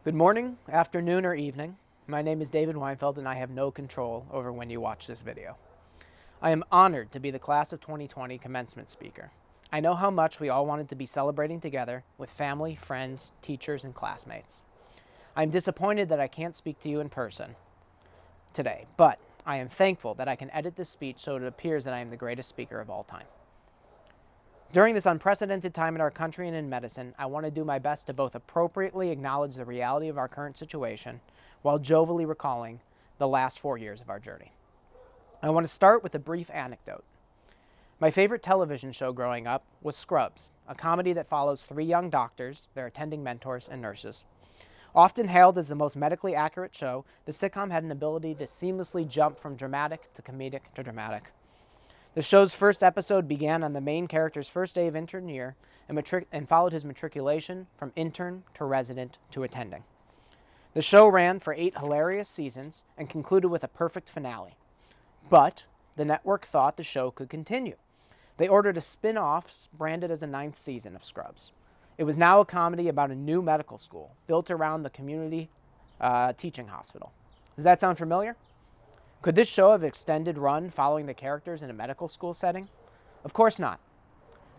Good morning, afternoon, or evening. My name is David Weinfeld and I have no control over when you watch this video. I am honored to be the Class of 2020 Commencement speaker. I know how much we all wanted to be celebrating together with family, friends, teachers, and classmates. I am disappointed that I can't speak to you in person today, but I am thankful that I can edit this speech so it appears that I am the greatest speaker of all time. During this unprecedented time in our country and in medicine, I want to do my best to both appropriately acknowledge the reality of our current situation while jovially recalling the last 4 years of our journey. I want to start with a brief anecdote. My favorite television show growing up was Scrubs, a comedy that follows 3 young doctors, their attending mentors, and nurses. Often hailed as the most medically accurate show, the sitcom had an ability to seamlessly jump from dramatic to comedic to dramatic. The show's first episode began on the main character's first day of intern year and followed his matriculation from intern to resident to attending. The show ran for 8 hilarious seasons and concluded with a perfect finale. But the network thought the show could continue. They ordered a spin-off branded as a 9th season of Scrubs. It was now a comedy about a new medical school built around the community teaching hospital. Does that sound familiar? Could this show have extended run following the characters in a medical school setting? Of course not.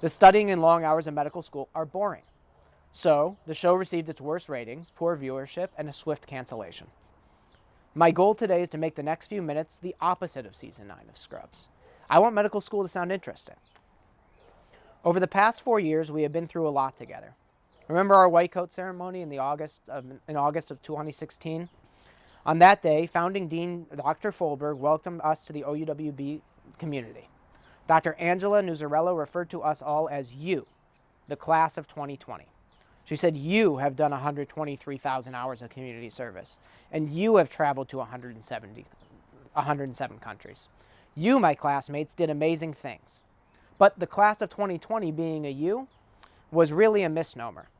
The studying and long hours of medical school are boring. So, the show received its worst ratings, poor viewership, and a swift cancellation. My goal today is to make the next few minutes the opposite of Season 9 of Scrubs. I want medical school to sound interesting. Over the past 4 years, we have been through a lot together. Remember our white coat ceremony in August of 2016? On that day, founding Dean Dr. Folberg welcomed us to the OUWB community. Dr. Angela Nuzzarello referred to us all as you, the class of 2020. She said you have done 123,000 hours of community service, and you have traveled to 107 countries. You, my classmates, did amazing things. But the class of 2020 being a you was really a misnomer.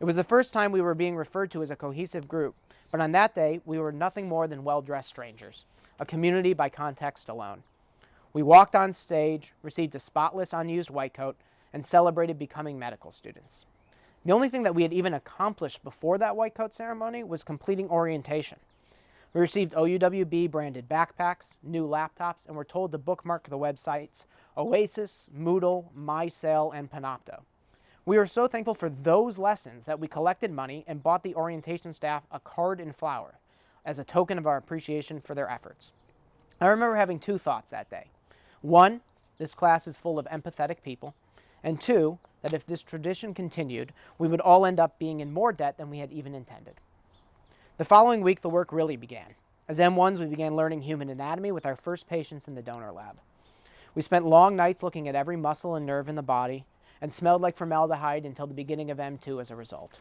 It was the first time we were being referred to as a cohesive group, but on that day, we were nothing more than well-dressed strangers, a community by context alone. We walked on stage, received a spotless, unused white coat, and celebrated becoming medical students. The only thing that we had even accomplished before that white coat ceremony was completing orientation. We received OUWB branded backpacks, new laptops, and were told to bookmark the websites Oasis, Moodle, MySail, and Panopto. We were so thankful for those lessons that we collected money and bought the orientation staff a card and flower as a token of our appreciation for their efforts. I remember having 2 thoughts that day. 1, this class is full of empathetic people, and 2, that if this tradition continued, we would all end up being in more debt than we had even intended. The following week, the work really began. As M1s, we began learning human anatomy with our first patients in the donor lab. We spent long nights looking at every muscle and nerve in the body, and smelled like formaldehyde until the beginning of M2 as a result.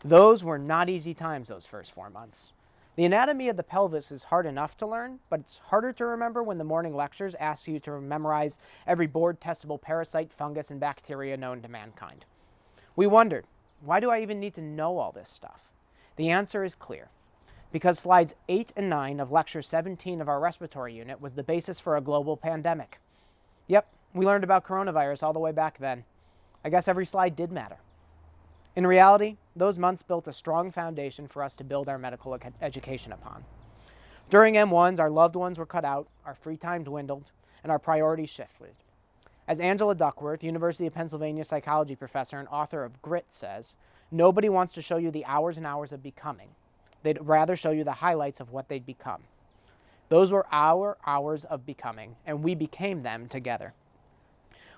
Those were not easy times, those first 4 months. The anatomy of the pelvis is hard enough to learn, but it's harder to remember when the morning lectures ask you to memorize every board-testable parasite, fungus, and bacteria known to mankind. We wondered, why do I even need to know all this stuff? The answer is clear. Because slides 8 and 9 of lecture 17 of our respiratory unit was the basis for a global pandemic. Yep. We learned about coronavirus all the way back then. I guess every slide did matter. In reality, those months built a strong foundation for us to build our medical education upon. During M1s, our loved ones were cut out, our free time dwindled, and our priorities shifted. As Angela Duckworth, University of Pennsylvania psychology professor and author of Grit says, nobody wants to show you the hours and hours of becoming. They'd rather show you the highlights of what they'd become. Those were our hours of becoming, and we became them together.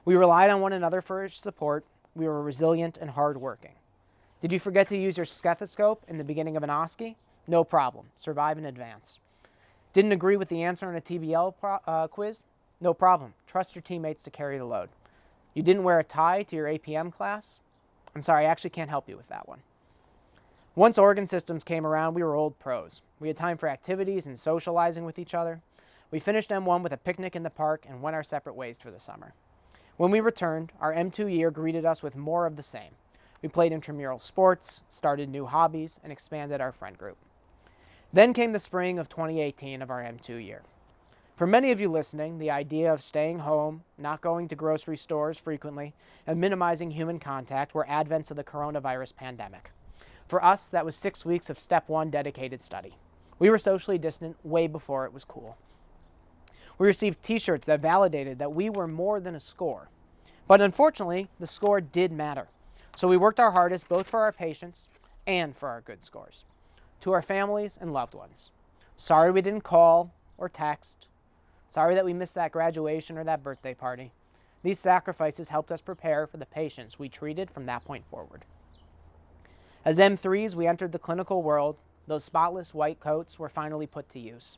We relied on one another for support. We were resilient and hardworking. Did you forget to use your stethoscope in the beginning of an OSCE? No problem. Survive in advance. Didn't agree with the answer on a TBL quiz? No problem. Trust your teammates to carry the load. You didn't wear a tie to your APM class? I'm sorry, I actually can't help you with that one. Once organ systems came around, we were old pros. We had time for activities and socializing with each other. We finished M1 with a picnic in the park and went our separate ways for the summer. When we returned, our M2 year greeted us with more of the same. We played intramural sports, started new hobbies, and expanded our friend group. Then came the spring of 2018 of our M2 year. For many of you listening, the idea of staying home, not going to grocery stores frequently, and minimizing human contact were advents of the coronavirus pandemic. For us, that was 6 weeks of step 1 dedicated study. We were socially distant way before it was cool. We received t-shirts that validated that we were more than a score. But unfortunately, the score did matter. So we worked our hardest both for our patients and for our good scores. To our families and loved ones, sorry we didn't call or text. Sorry that we missed that graduation or that birthday party. These sacrifices helped us prepare for the patients we treated from that point forward. As M3s, we entered the clinical world. Those spotless white coats were finally put to use.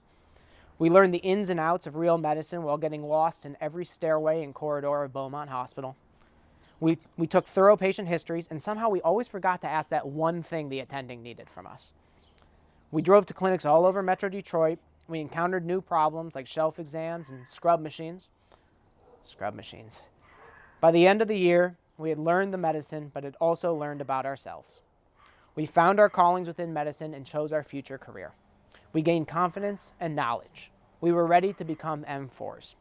We learned the ins and outs of real medicine while getting lost in every stairway and corridor of Beaumont Hospital. We took thorough patient histories, and somehow we always forgot to ask that one thing the attending needed from us. We drove to clinics all over Metro Detroit. We encountered new problems like shelf exams and scrub machines. By the end of the year, we had learned the medicine, but had also learned about ourselves. We found our callings within medicine and chose our future career. We gained confidence and knowledge. We were ready to become M4s.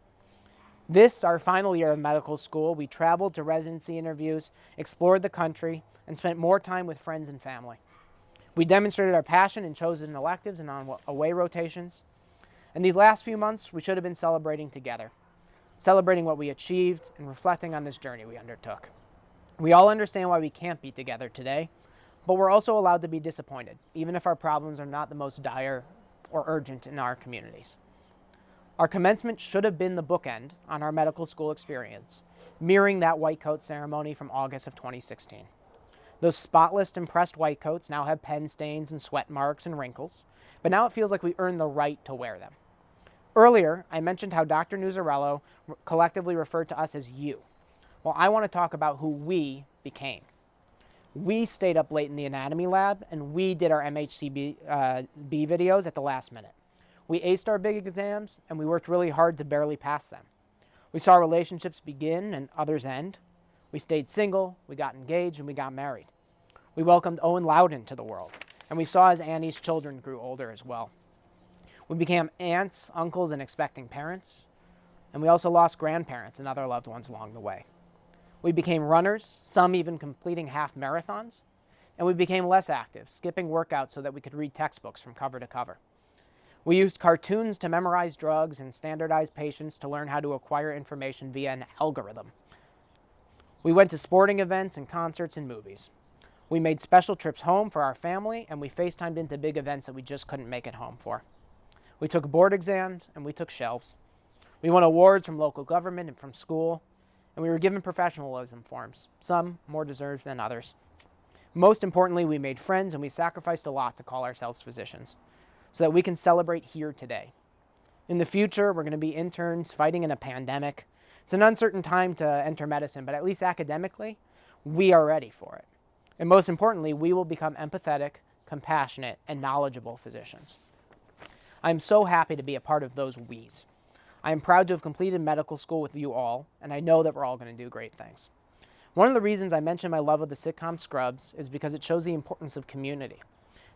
This, our final year of medical school, we traveled to residency interviews, explored the country, and spent more time with friends and family. We demonstrated our passion in chosen electives and on away rotations. And these last few months, we should have been celebrating together, celebrating what we achieved and reflecting on this journey we undertook. We all understand why we can't be together today, but we're also allowed to be disappointed, even if our problems are not the most dire or urgent in our communities. Our commencement should have been the bookend on our medical school experience, mirroring that white coat ceremony from August of 2016. Those spotless, impressed white coats now have pen stains and sweat marks and wrinkles, but now it feels like we earned the right to wear them. Earlier, I mentioned how Dr. Nuzzarello collectively referred to us as you. Well, I want to talk about who we became. We stayed up late in the anatomy lab, and we did our MHCB videos at the last minute. We aced our big exams, and we worked really hard to barely pass them. We saw relationships begin and others end. We stayed single, we got engaged, and we got married. We welcomed Owen Loudon to the world, and we saw as Annie's children grew older as well. We became aunts, uncles, and expecting parents, and we also lost grandparents and other loved ones along the way. We became runners, some even completing half marathons, and we became less active, skipping workouts so that we could read textbooks from cover to cover. We used cartoons to memorize drugs and standardize patients to learn how to acquire information via an algorithm. We went to sporting events and concerts and movies. We made special trips home for our family, and we FaceTimed into big events that we just couldn't make it home for. We took board exams, and we took shelves. We won awards from local government and from school, and we were given professionalism forms, some more deserved than others. Most importantly, we made friends, and we sacrificed a lot to call ourselves physicians, so that we can celebrate here today. In the future, we're going to be interns fighting in a pandemic. It's an uncertain time to enter medicine, but at least academically, we are ready for it. And most importantly, we will become empathetic, compassionate, and knowledgeable physicians. I am so happy to be a part of those we's. I am proud to have completed medical school with you all, and I know that we're all going to do great things. One of the reasons I mention my love of the sitcom Scrubs is because it shows the importance of community,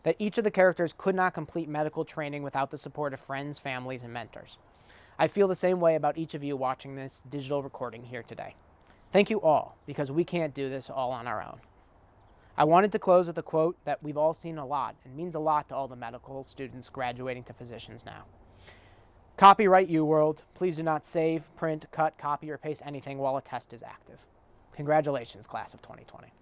that each of the characters could not complete medical training without the support of friends, families, and mentors. I feel the same way about each of you watching this digital recording here today. Thank you all, because we can't do this all on our own. I wanted to close with a quote that we've all seen a lot and means a lot to all the medical students graduating to physicians now. Copyright you, world. Please do not save, print, cut, copy, or paste anything while a test is active. Congratulations, class of 2020.